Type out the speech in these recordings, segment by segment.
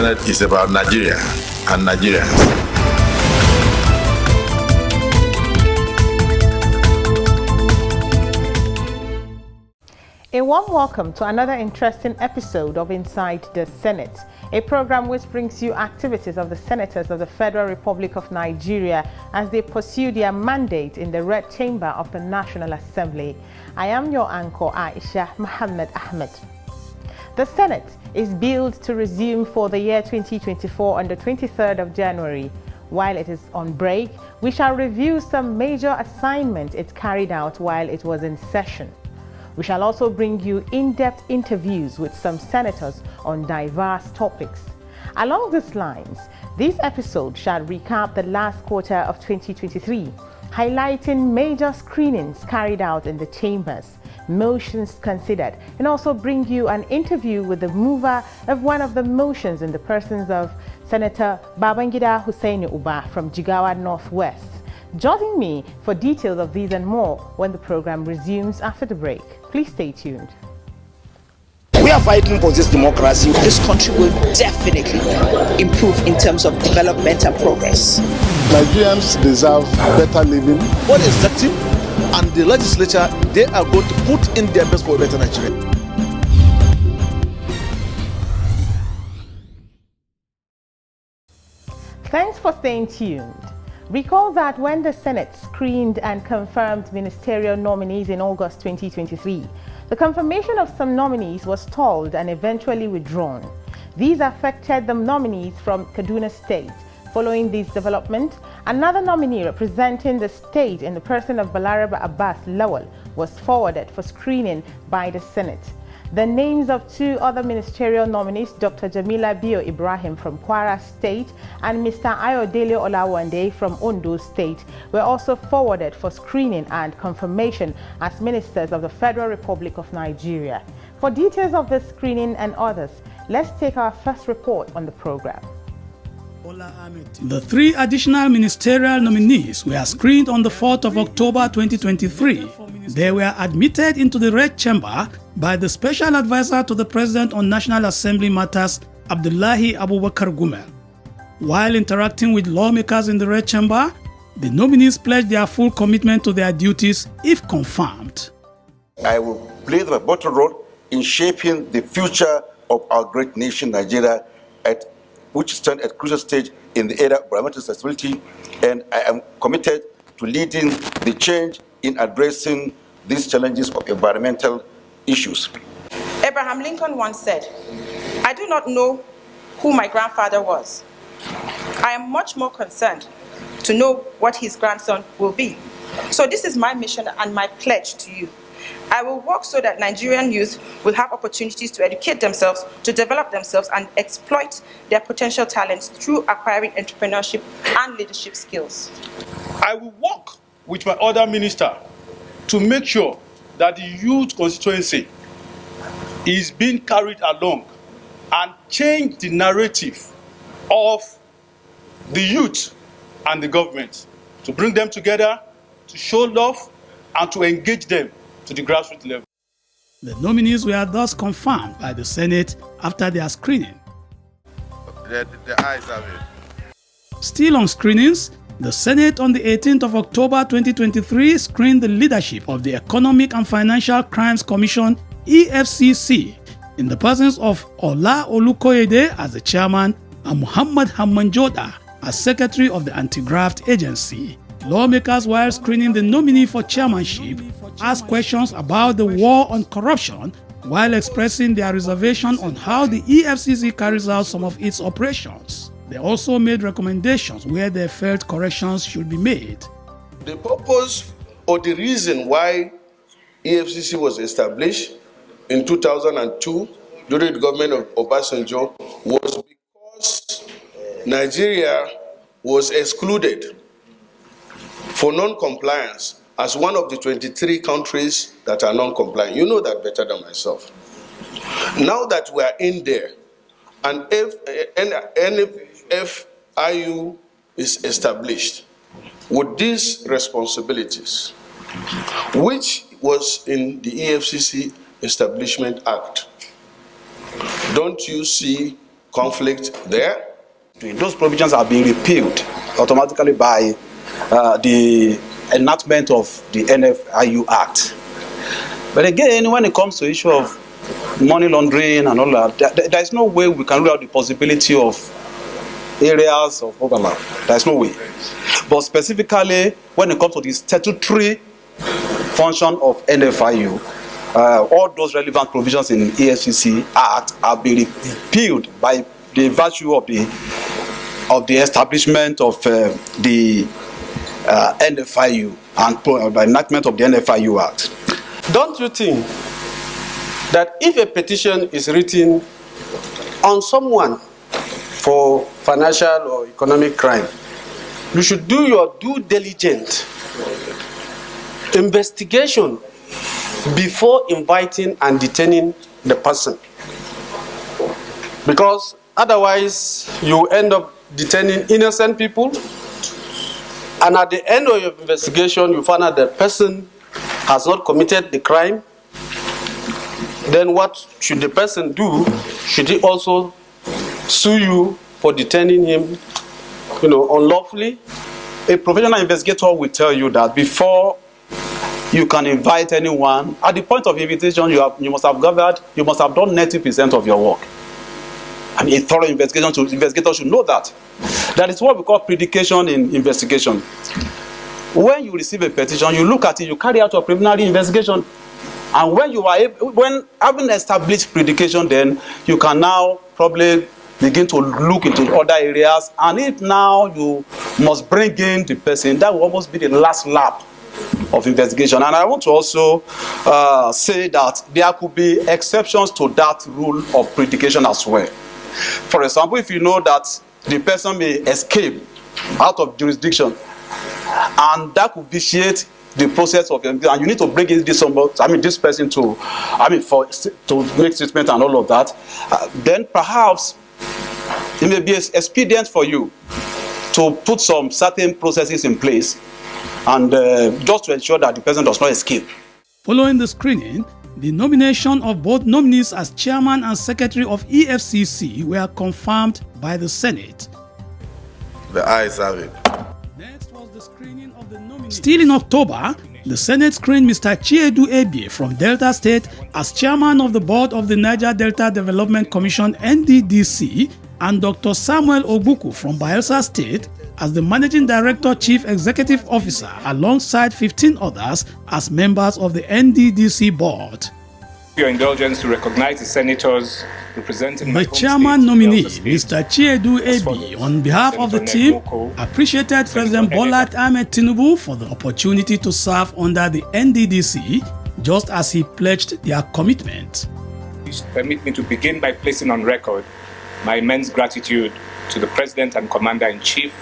Senate is about Nigeria and Nigerians. A warm welcome to another interesting episode of Inside the Senate, a program which brings you activities of the senators of the Federal Republic of Nigeria as they pursue their mandate in the Red Chamber of the National Assembly. I am your anchor, Aisha Muhammad Ahmed. The Senate is billed to resume for the year 2024 on the 23rd of January. While it is on break, we shall review some major assignments it carried out while it was in session. We shall also bring you in-depth interviews with some senators on diverse topics. Along these lines, this episode shall recap the last quarter of 2023, highlighting major screenings carried out in the chambers, motions considered, and also bring you an interview with the mover of one of the motions in the persons of Senator Babangida Hussaini Uba from Jigawa North-West. Join me for details of these and more when the program resumes after the break. Please stay tuned. We are fighting for this democracy. This country will definitely improve in terms of development and progress. Nigerians deserve better living. What is executive and the legislature, they are going to put in their best for a better Nigeria. Thanks for staying tuned. Recall that when the Senate screened and confirmed ministerial nominees in August 2023, the confirmation of some nominees was stalled and eventually withdrawn. These affected the nominees from Kaduna State. Following this development, another nominee representing the state in the person of Balaraba Abbas Lawal was forwarded for screening by the Senate. The names of two other ministerial nominees, Dr. Jamila Bio Ibrahim from Kwara State and Mr. Ayodele Olawande from Ondo State, were also forwarded for screening and confirmation as ministers of the Federal Republic of Nigeria. For details of this screening and others, let's take our first report on the program. The three additional ministerial nominees were screened on the 4th of October 2023. They were admitted into the Red Chamber by the Special Advisor to the President on National Assembly Matters, Abdullahi Abubakar Gumel. While interacting with lawmakers in the Red Chamber, the nominees pledged their full commitment to their duties if confirmed. I will play the vital role in shaping the future of our great nation, Nigeria, which stands at a crucial stage in the era of environmental sustainability, and I am committed to leading the change in addressing these challenges of environmental issues. Abraham Lincoln once said, "I do not know who my grandfather was. I am much more concerned to know what his grandson will be. So this is my mission and my pledge to you. I will work so that Nigerian youth will have opportunities to educate themselves, to develop themselves, and exploit their potential talents through acquiring entrepreneurship and leadership skills. I will work with my other minister to make sure that the youth constituency is being carried along and change the narrative of the youth and the government, to bring them together, to show love, and to engage them to the grassroots level." The nominees were thus confirmed by the Senate after their screening. The ayes have it. Still on screenings, the Senate on the 18th of October 2023 screened the leadership of the Economic and Financial Crimes Commission, EFCC, in the presence of Ola Olukoyede as the chairman and Muhammad Hammanjoda as secretary of the Anti-Graft Agency. Lawmakers, while screening the nominee for chairmanship, asked questions about the war on corruption while expressing their reservation on how the EFCC carries out some of its operations. They also made recommendations where they felt corrections should be made. The purpose or the reason why EFCC was established in 2002 during the government of Obasanjo was because Nigeria was excluded for non-compliance as one of the 23 countries that are non-compliant. You know that better than myself. Now that we are in there, and FIU is established with these responsibilities, which was in the EFCC Establishment Act, don't you see conflict there. Those provisions have been repealed automatically by the enactment of the NFIU Act. But again, when it comes to the issue of money laundering and all that, there is no way we can rule out the possibility of areas of overlap. There is no way. But specifically, when it comes to the statutory function of NFIU, all those relevant provisions in EFCC Act have been repealed by the virtue of the establishment of the NFIU and by enactment of the NFIU Act. Don't you think that if a petition is written on someone for financial or economic crime, you should do your due diligence investigation before inviting and detaining the person? Because otherwise you end up detaining innocent people, and at the end of your investigation you find out that the person has not committed the crime. Then what should the person do? Should he also sue you for detaining him, unlawfully? A professional investigator will tell you that before you can invite anyone, at the point of invitation, you must have done 90% of your work. And a thorough investigator should know that. That is what we call predication in investigation. When you receive a petition, you look at it, you carry out a preliminary investigation, and when having established predication, then you can now probably begin to look into other areas. And if now you must bring in the person, that will almost be the last lap of investigation. And I want to also say that there could be exceptions to that rule of predication as well. For example, if you know that the person may escape out of jurisdiction, and that could vitiate the process of investigation, and you need to bring in this person to make statement and all of that, then perhaps it may be expedient for you to put some certain processes in place and just to ensure that the person does not escape. Following the screening, the nomination of both nominees as chairman and secretary of EFCC were confirmed by the Senate. The ayes have it. Next was the screening of the nominees. Still in October, the Senate screened Mr. Chiedu Ebie from Delta State as chairman of the board of the Niger Delta Development Commission (NDDC) and Dr. Samuel Ogbuku from Bayelsa State as the Managing Director Chief Executive Officer alongside 15 others as members of the NDDC board. Your indulgence to recognize the senators representing the chairman nominee, Mr. Chiedu Ebie, on behalf of the team, appreciated President Bola Ahmed Tinubu for the opportunity to serve under the NDDC, just as he pledged their commitment. Permit me to begin by placing on record my immense gratitude to the President and Commander-in-Chief,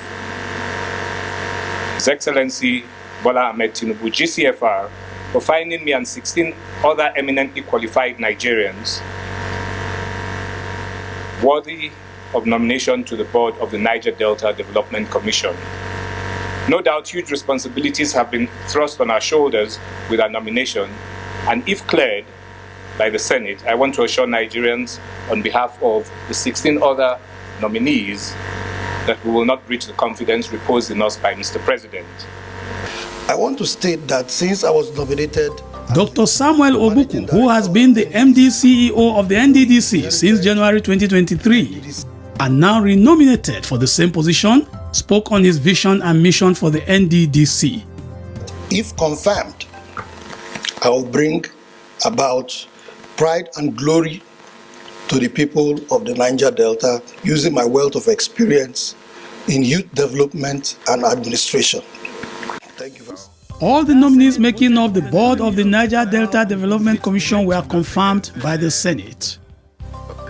His Excellency Bola Ahmed Tinubu, GCFR, for finding me and 16 other eminently qualified Nigerians worthy of nomination to the board of the Niger Delta Development Commission. No doubt huge responsibilities have been thrust on our shoulders with our nomination, and if cleared by the Senate, I want to assure Nigerians on behalf of the 16 other nominees that we will not breach the confidence reposed in us by Mr. President. I want to state that since I was nominated, Dr. Samuel Ogbuku, who has been the MD CEO of the NDDC since January 2023 and now renominated for the same position, spoke on his vision and mission for the NDDC. If confirmed, I will bring about pride and glory to the people of the Niger Delta using my wealth of experience in youth development and administration. Thank you very much. All the nominees making up the board of the Niger Delta Development Commission were confirmed by the Senate.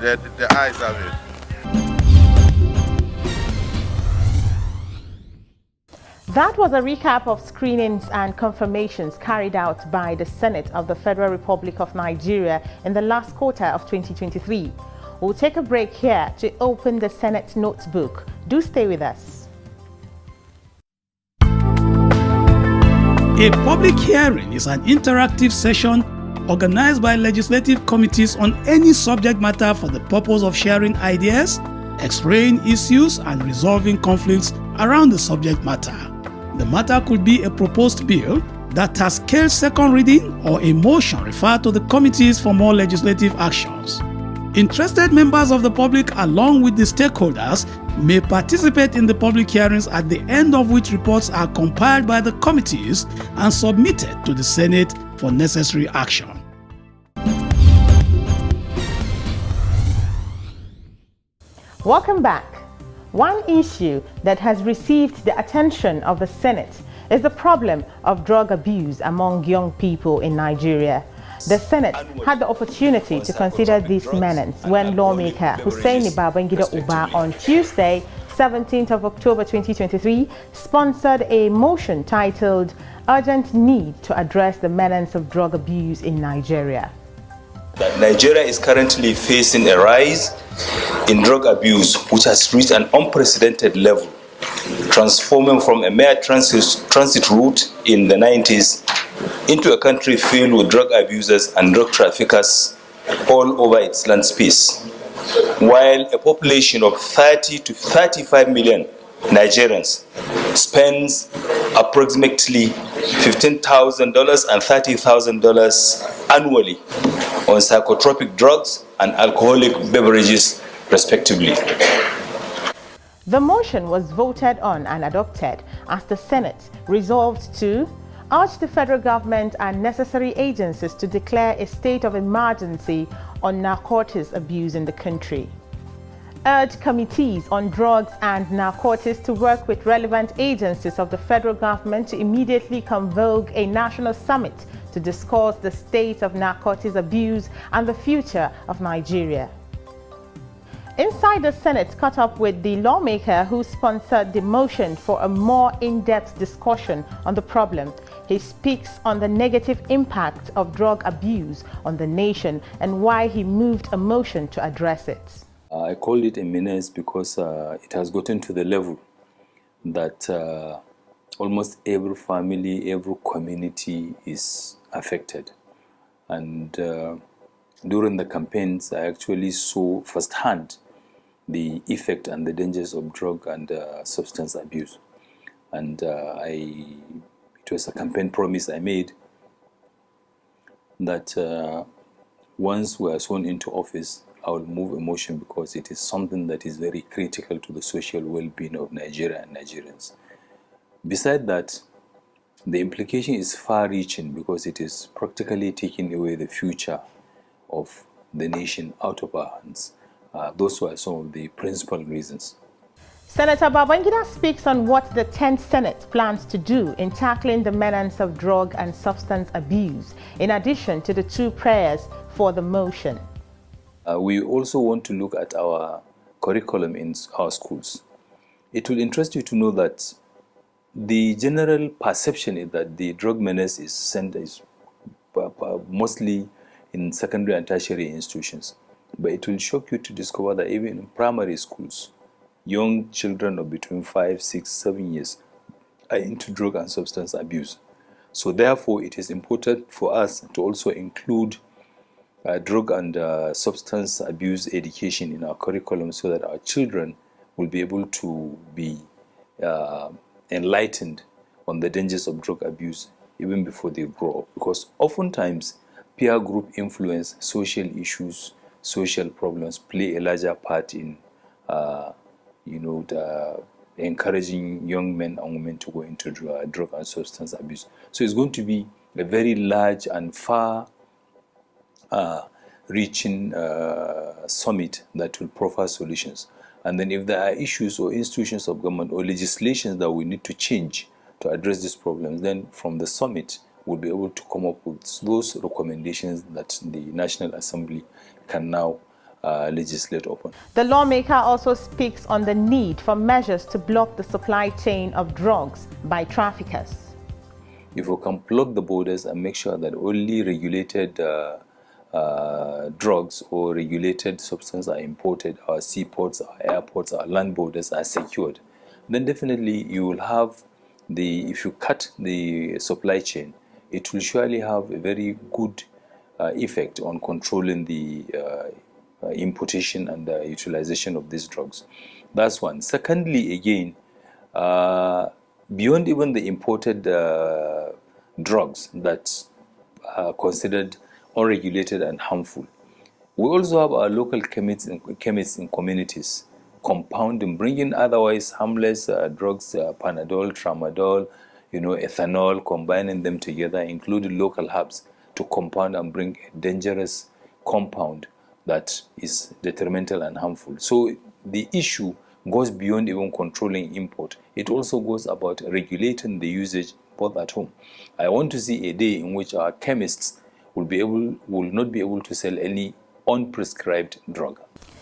The ayes have it. That was a recap of screenings and confirmations carried out by the Senate of the Federal Republic of Nigeria in the last quarter of 2023. We'll take a break here to open the Senate notebook. Do stay with us. A public hearing is an interactive session organized by legislative committees on any subject matter for the purpose of sharing ideas, x-raying issues, and resolving conflicts around the subject matter. The matter could be a proposed bill that has scaled second reading or a motion referred to the committees for more legislative actions. Interested members of the public along with the stakeholders may participate in the public hearings, at the end of which reports are compiled by the committees and submitted to the Senate for necessary action. Welcome back. One issue that has received the attention of the Senate is the problem of drug abuse among young people in Nigeria. The Senate had the opportunity to consider these menace when lawmaker Hussaini Babangida Uba on Tuesday, 17th of October 2023, sponsored a motion titled Urgent Need to Address the Menace of Drug Abuse in Nigeria. That Nigeria is currently facing a rise in drug abuse, which has reached an unprecedented level, transforming from a mere transit route in the 90s into a country filled with drug abusers and drug traffickers all over its land space. While a population of 30 to 35 million Nigerians spends approximately $15,000 and $30,000 annually on psychotropic drugs and alcoholic beverages, respectively. The motion was voted on and adopted as the Senate resolved to urge the federal government and necessary agencies to declare a state of emergency on narcotics abuse in the country, urge committees on drugs and narcotics to work with relevant agencies of the federal government to immediately convoke a national summit to discuss the state of narcotics abuse and the future of Nigeria. Inside the Senate caught up with the lawmaker who sponsored the motion for a more in-depth discussion on the problem. He speaks on the negative impact of drug abuse on the nation and why he moved a motion to address it. I called it a menace because it has gotten to the level that almost every family, every community is affected. And during the campaigns, I actually saw firsthand the effect and the dangers of drug and substance abuse. And it was a campaign promise I made that once we are sworn into office, I will move a motion because it is something that is very critical to the social well-being of Nigeria and Nigerians. Besides that, the implication is far-reaching because it is practically taking away the future of the nation out of our hands. Those were some of the principal reasons. Senator Babangida speaks on what the 10th Senate plans to do in tackling the menace of drug and substance abuse, in addition to the two prayers for the motion. We also want to look at our curriculum in our schools. It will interest you to know that the general perception is that the drug menace is mostly in secondary and tertiary institutions. But it will shock you to discover that even in primary schools, young children of between 5, 6, 7 years are into drug and substance abuse. So therefore, it is important for us to also include drug and substance abuse education in our curriculum so that our children will be able to be enlightened on the dangers of drug abuse even before they grow up. Because oftentimes, peer group influence, social issues, social problems play a larger part in encouraging young men and women to go into drug and substance abuse. So it's going to be a very large and far-reaching summit that will proffer solutions. And then if there are issues or institutions of government or legislations that we need to change to address these problems, then from the summit, we'll be able to come up with those recommendations that the National Assembly can now legislate upon. The lawmaker also speaks on the need for measures to block the supply chain of drugs by traffickers. If we can block the borders and make sure that only regulated drugs or regulated substances are imported, our seaports, our airports, our land borders are secured, then definitely you will have if you cut the supply chain, it will surely have a very good effect on controlling the importation and the utilization of these drugs. That's one. Secondly, again, beyond even the imported drugs that are considered unregulated and harmful, we also have our local chemists in communities compounding, bringing otherwise harmless drugs, Panadol, Tramadol, ethanol, combining them together, including local herbs, to compound and bring a dangerous compound that is detrimental and harmful. So the issue goes beyond even controlling import. It also goes about regulating the usage both at home. I want to see a day in which our chemists will not be able to sell any unprescribed drug.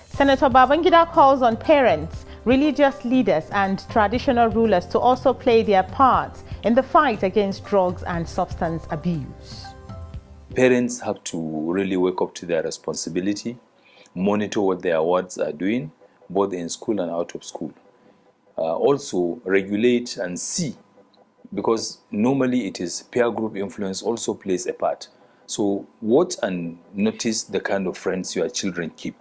Senator Babangida calls on parents, religious leaders and traditional rulers to also play their parts in the fight against drugs and substance abuse. Parents have to really wake up to their responsibility, monitor what their wards are doing, both in school and out of school. Also regulate and see, because normally it is peer group influence also plays a part. So watch and notice the kind of friends your children keep.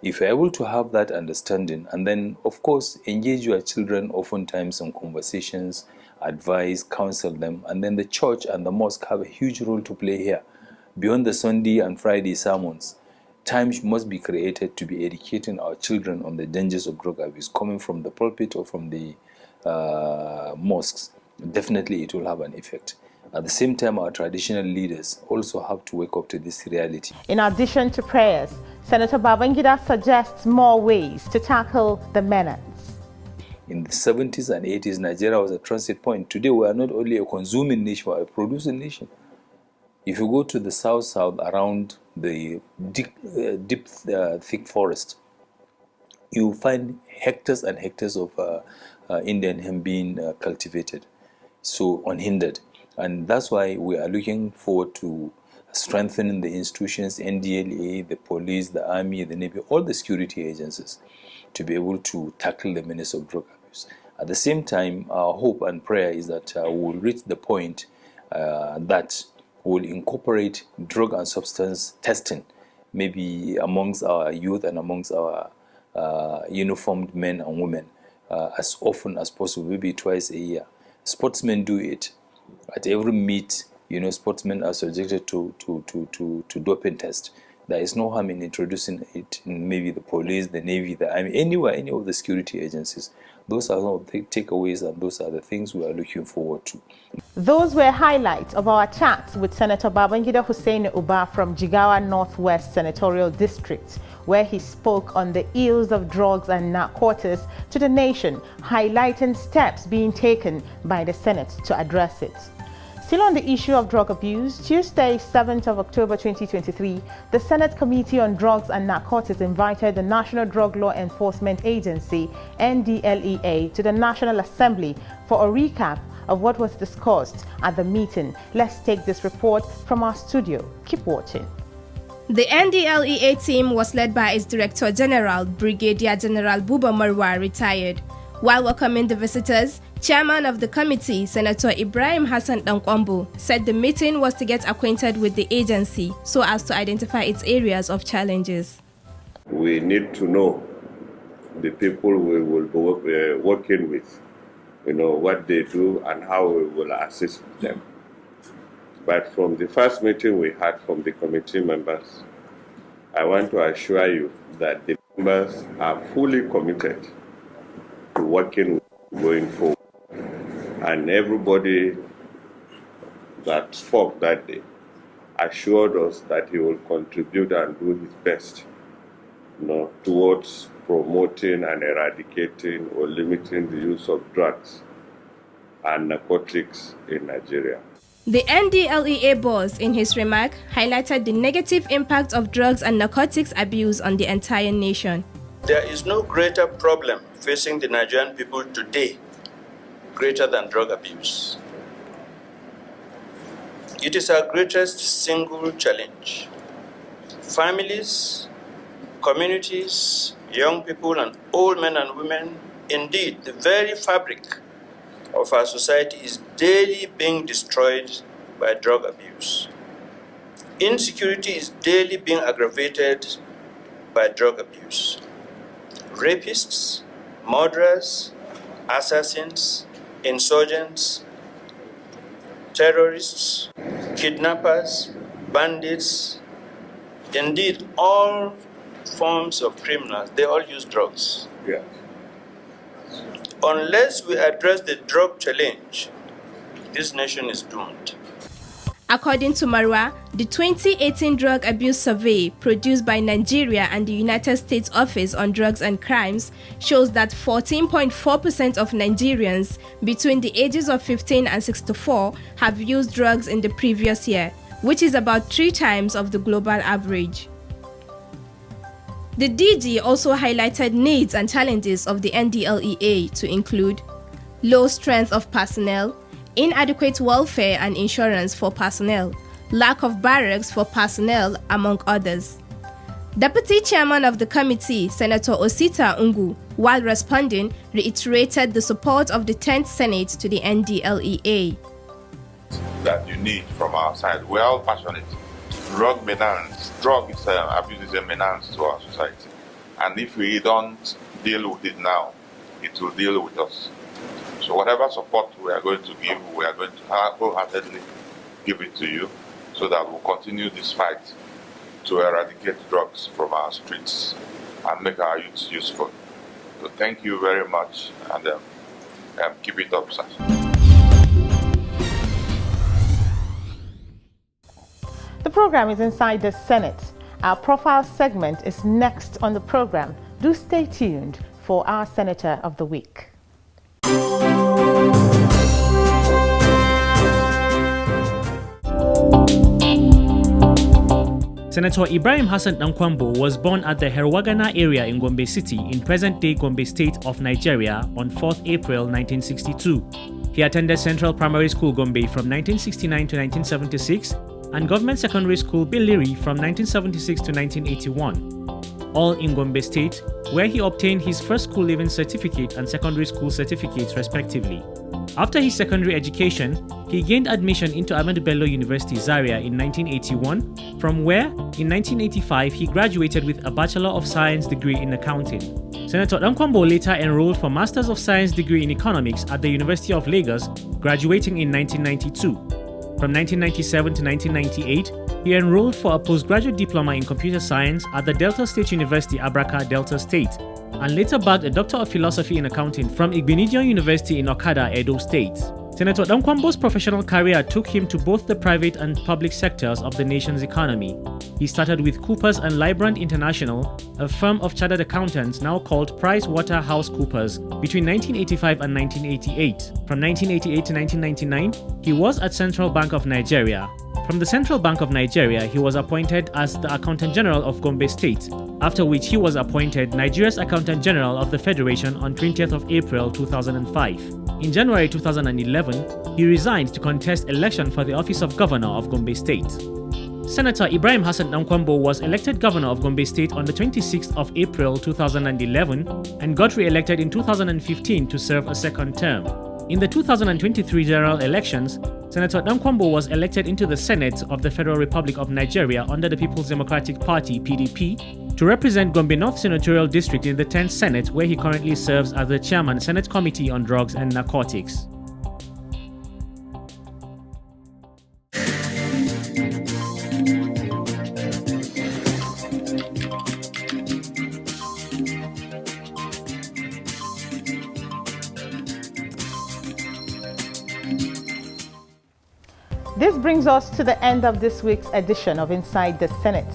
If you're able to have that understanding, and then of course engage your children oftentimes in conversations, advise, counsel them, and then the church and the mosque have a huge role to play here. Beyond the Sunday and Friday sermons, time must be created to be educating our children on the dangers of drug abuse coming from the pulpit or from the mosques. Definitely it will have an effect. At the same time, our traditional leaders also have to wake up to this reality. In addition to prayers, Senator Babangida suggests more ways to tackle the menace. In the 70s and 80s, Nigeria was a transit point. Today, we are not only a consuming nation, we are a producing nation. If you go to the south around the deep, thick forest, you find hectares and hectares of Indian hemp being cultivated, so unhindered. And that's why we are looking forward to strengthening the institutions, NDLA, the police, the army, the navy, all the security agencies, to be able to tackle the menace of drug abuse. At the same time, our hope and prayer is that we will reach the point that we will incorporate drug and substance testing, maybe amongst our youth and amongst our uniformed men and women, as often as possible, maybe twice a year. Sportsmen do it. At every meet, sportsmen are subjected to doping test. There is no harm in introducing it in maybe the police, the navy, the army, anywhere, any of the security agencies. Those are some of the takeaways, and those are the things we are looking forward to. Those were highlights of our chats with Senator Babangida Hussaini Uba from Jigawa North-West Senatorial District, where he spoke on the ills of drugs and narcotics to the nation, highlighting steps being taken by the Senate to address it. Still on the issue of drug abuse, Tuesday, 7th of October 2023, the Senate Committee on Drugs and Narcotics invited the National Drug Law Enforcement Agency, NDLEA, to the National Assembly for a recap of what was discussed at the meeting. Let's take this report from our studio. Keep watching. The NDLEA team was led by its Director General, Brigadier General Buba Marwa, retired. While welcoming the visitors, Chairman of the committee, Senator Ibrahim Hassan Dankwambo, said the meeting was to get acquainted with the agency so as to identify its areas of challenges. We need to know the people we will be working with, what they do and how we will assist them. But from the first meeting we had from the committee members, I want to assure you that the members are fully committed to working going forward. And everybody that spoke that day assured us that he will contribute and do his best towards promoting and eradicating or limiting the use of drugs and narcotics in Nigeria. The NDLEA boss, in his remark, highlighted the negative impact of drugs and narcotics abuse on the entire nation. There is no greater problem facing the Nigerian people today greater than drug abuse. It is our greatest single challenge. Families, communities, young people and old men and women, indeed the very fabric of our society is daily being destroyed by drug abuse. Insecurity is daily being aggravated by drug abuse. Rapists, murderers, assassins, insurgents, terrorists, kidnappers, bandits, indeed all forms of criminals, they all use drugs. Yeah. Unless we address the drug challenge, this nation is doomed. According to Marwa, the 2018 Drug Abuse Survey produced by Nigeria and the United States Office on Drugs and Crimes shows that 14.4% of Nigerians between the ages of 15 and 64 have used drugs in the previous year, which is about 3 times of the global average. The DG also highlighted needs and challenges of the NDLEA to include low strength of personnel, inadequate welfare and insurance for personnel, lack of barracks for personnel, among others. Deputy Chairman of the committee, Senator Osita Ungu, while responding, reiterated the support of the 10th Senate to the NDLEA. That you need from our side. We're all passionate. Drug abuse is a menace to our society. And if we don't deal with it now, it will deal with us. So whatever support we are going to give, we are going to wholeheartedly give it to you so that we'll continue this fight to eradicate drugs from our streets and make our youth useful. So thank you very much and keep it up, sir. The program is Inside the Senate. Our profile segment is next on the program. Do stay tuned for our Senator of the Week. Senator Ibrahim Hassan Dankwambo was born at the Herwagana area in Gombe City in present-day Gombe State of Nigeria on 4th April 1962. He attended Central Primary School Gombe from 1969 to 1976 and Government Secondary School Biliri from 1976 to 1981, all in Gombe State, where he obtained his first school leaving certificate and secondary school certificates respectively. After his secondary education, he gained admission into Ahmadu Bello University Zaria in 1981, from where, in 1985, he graduated with a Bachelor of Science degree in accounting. Senator Dankwambo later enrolled for Masters of Science degree in economics at the University of Lagos, graduating in 1992. From 1997 to 1998, he enrolled for a postgraduate diploma in computer science at the Delta State University, Abraka, Delta State, and later bagged a Doctor of Philosophy in Accounting from Igbinidion University in Okada, Edo State. Senator Dankwambo's professional career took him to both the private and public sectors of the nation's economy. He started with Coopers & Lybrand International, a firm of chartered accountants now called PricewaterhouseCoopers, between 1985 and 1988. From 1988 to 1999, he was at Central Bank of Nigeria. From the Central Bank of Nigeria, he was appointed as the Accountant General of Gombe State, after which he was appointed Nigeria's Accountant General of the Federation on 20th of April 2005. In January 2011, he resigned to contest election for the office of Governor of Gombe State. Senator Ibrahim Hassan Dankwambo was elected Governor of Gombe State on the 26th of April 2011 and got re-elected in 2015 to serve a second term. In the 2023 general elections, Senator Dankwambo was elected into the Senate of the Federal Republic of Nigeria under the People's Democratic Party (PDP) to represent Gombe North Senatorial District in the 10th Senate, where he currently serves as the Chairman, Senate Committee on Drugs and Narcotics. This brings us to the end of this week's edition of Inside the Senate.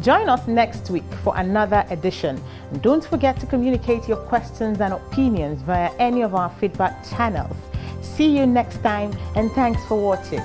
Join us next week for another edition. And don't forget to communicate your questions and opinions via any of our feedback channels. See you next time, and thanks for watching.